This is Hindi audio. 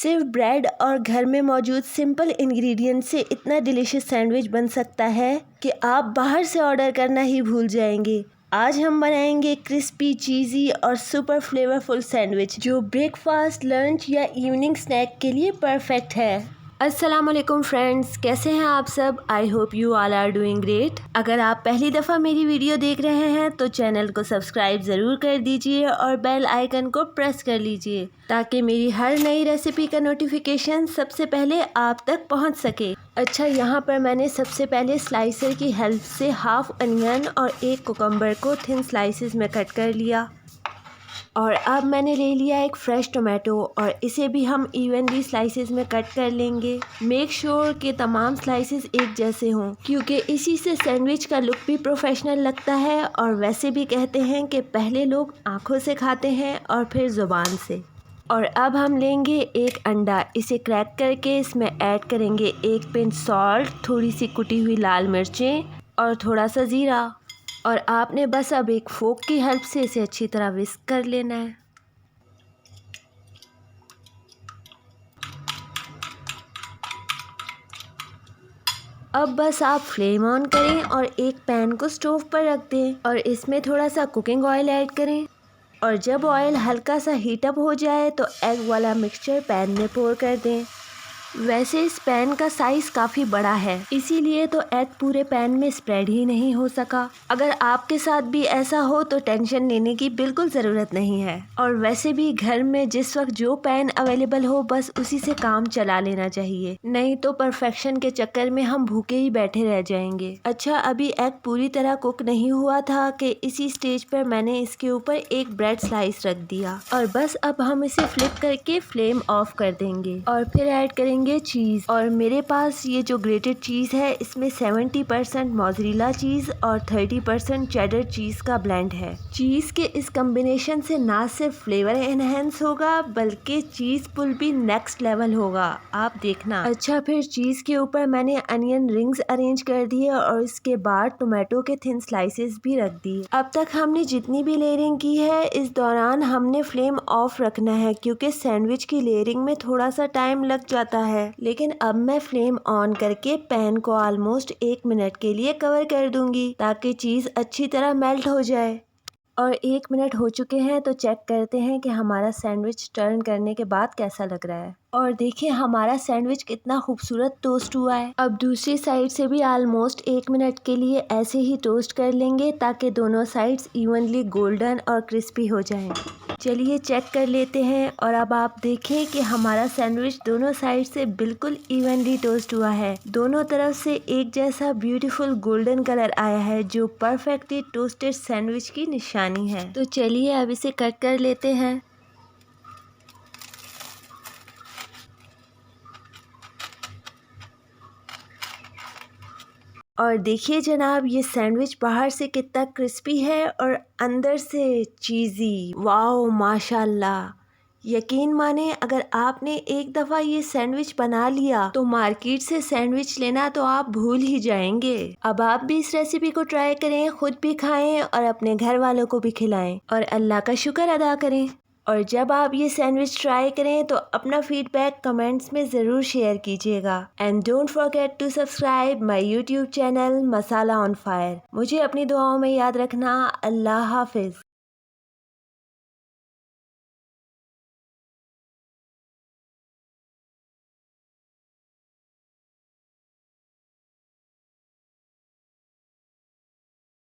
सिर्फ ब्रेड और घर में मौजूद सिंपल इंग्रेडिएंट से इतना डिलीशियस सैंडविच बन सकता है कि आप बाहर से ऑर्डर करना ही भूल जाएंगे। आज हम बनाएंगे क्रिस्पी, चीज़ी और सुपर फ्लेवरफुल सैंडविच जो ब्रेकफास्ट, लंच या इवनिंग स्नैक के लिए परफेक्ट है। अस्सलाम वालेकुम फ्रेंड्स, कैसे हैं आप सब? I hope you all are doing great. अगर आप पहली दफ़ा मेरी वीडियो देख रहे हैं तो चैनल को सब्सक्राइब ज़रूर कर दीजिए और बेल आइकन को प्रेस कर लीजिए ताकि मेरी हर नई रेसिपी का नोटिफिकेशन सबसे पहले आप तक पहुंच सके। अच्छा, यहाँ पर मैंने सबसे पहले स्लाइसर की हेल्प से हाफ अनियन और एक कुकम्बर को थिन स्लाइसेस में कट कर लिया। और अब मैंने ले लिया एक फ़्रेश टोमेटो और इसे भी हम इवनली स्लाइसेस में कट कर लेंगे। मेक श्योर कि तमाम स्लाइसेस एक जैसे हों क्योंकि इसी से सैंडविच का लुक भी प्रोफेशनल लगता है। और वैसे भी कहते हैं कि पहले लोग आँखों से खाते हैं और फिर ज़ुबान से। और अब हम लेंगे एक अंडा, इसे क्रैक करके इसमें ऐड करेंगे एक पिंच सॉल्ट, थोड़ी सी कुटी हुई लाल मिर्चें और थोड़ा सा ज़ीरा। और आपने बस अब एक फोक की हेल्प से इसे अच्छी तरह विस्क कर लेना है। अब बस आप फ्लेम ऑन करें और एक पैन को स्टोव पर रख दें और इसमें थोड़ा सा कुकिंग ऑयल ऐड करें। और जब ऑयल हल्का सा हीटअप हो जाए तो एग वाला मिक्सचर पैन में पोर कर दें। वैसे इस पैन का साइज़ काफ़ी बड़ा है, इसीलिए तो एग पूरे पैन में स्प्रेड ही नहीं हो सका। अगर आपके साथ भी ऐसा हो तो टेंशन लेने की बिल्कुल ज़रूरत नहीं है। और वैसे भी घर में जिस वक्त जो पैन अवेलेबल हो बस उसी से काम चला लेना चाहिए, नहीं तो परफेक्शन के चक्कर में हम भूखे ही बैठे रह जाएंगे। अच्छा, अभी एग पूरी तरह कुक नहीं हुआ था कि इसी स्टेज पर मैंने इसके ऊपर एक ब्रेड स्लाइस रख दिया और बस अब हम इसे फ्लिप करके फ्लेम ऑफ कर देंगे और फिर ऐड करेंगे चीज़। और मेरे पास ये जो ग्रेटेड चीज़ है इसमें 70% मोज़रेला चीज़ और 30% चेडर चीज़ का ब्लेंड है। चीज़ के इस कॉम्बिनेशन से ना सिर्फ फ्लेवर एनहेंस होगा बल्कि चीज़ पुल भी नेक्स्ट लेवल होगा, आप देखना। अच्छा, फिर चीज़ के ऊपर मैंने अनियन रिंग्स अरेंज कर दिए और इसके बाद टोमेटो के थिन स्लाइसेस भी रख दिए। अब तक हमने जितनी भी लेयरिंग की है इस दौरान हमने फ्लेम ऑफ रखना है क्योंकि सैंडविच की लेयरिंग में थोड़ा सा टाइम लग जाता है। लेकिन अब मैं फ्लेम ऑन करके पैन को ऑलमोस्ट 1 मिनट के लिए कवर कर दूंगी ताकि चीज़ अच्छी तरह मेल्ट हो जाए। और 1 मिनट हो चुके हैं तो चेक करते हैं कि हमारा सैंडविच टर्न करने के बाद कैसा लग रहा है। और देखिए हमारा सैंडविच कितना खूबसूरत टोस्ट हुआ है। अब दूसरी साइड से भी ऑलमोस्ट 1 मिनट के लिए ऐसे ही टोस्ट कर लेंगे ताकि दोनों साइड्स इवनली गोल्डन और क्रिस्पी हो जाएं। चलिए चेक कर लेते हैं। और अब आप देखें कि हमारा सैंडविच दोनों साइड से बिल्कुल इवनली टोस्ट हुआ है। दोनों तरफ से एक जैसा ब्यूटीफुल गोल्डन कलर आया है जो परफेक्टली टोस्टेड सैंडविच की निशानी है। तो चलिए अब इसे कट कर लेते हैं। और देखिए जनाब, ये सैंडविच बाहर से कितना क्रिस्पी है और अंदर से चीज़ी। वाओ, माशाल्लाह। यकीन माने अगर आपने एक दफ़ा ये सैंडविच बना लिया तो मार्केट से सैंडविच लेना तो आप भूल ही जाएंगे। अब आप भी इस रेसिपी को ट्राई करें, खुद भी खाएं और अपने घर वालों को भी खिलाएं और अल्लाह का शुक्र अदा करें। और जब आप ये सैंडविच ट्राई करें तो अपना फीडबैक कमेंट्स में ज़रूर शेयर कीजिएगा। And don't forget to subscribe my YouTube channel Masala On Fire. मुझे अपनी दुआओं में याद रखना। अल्लाह हाफिज़।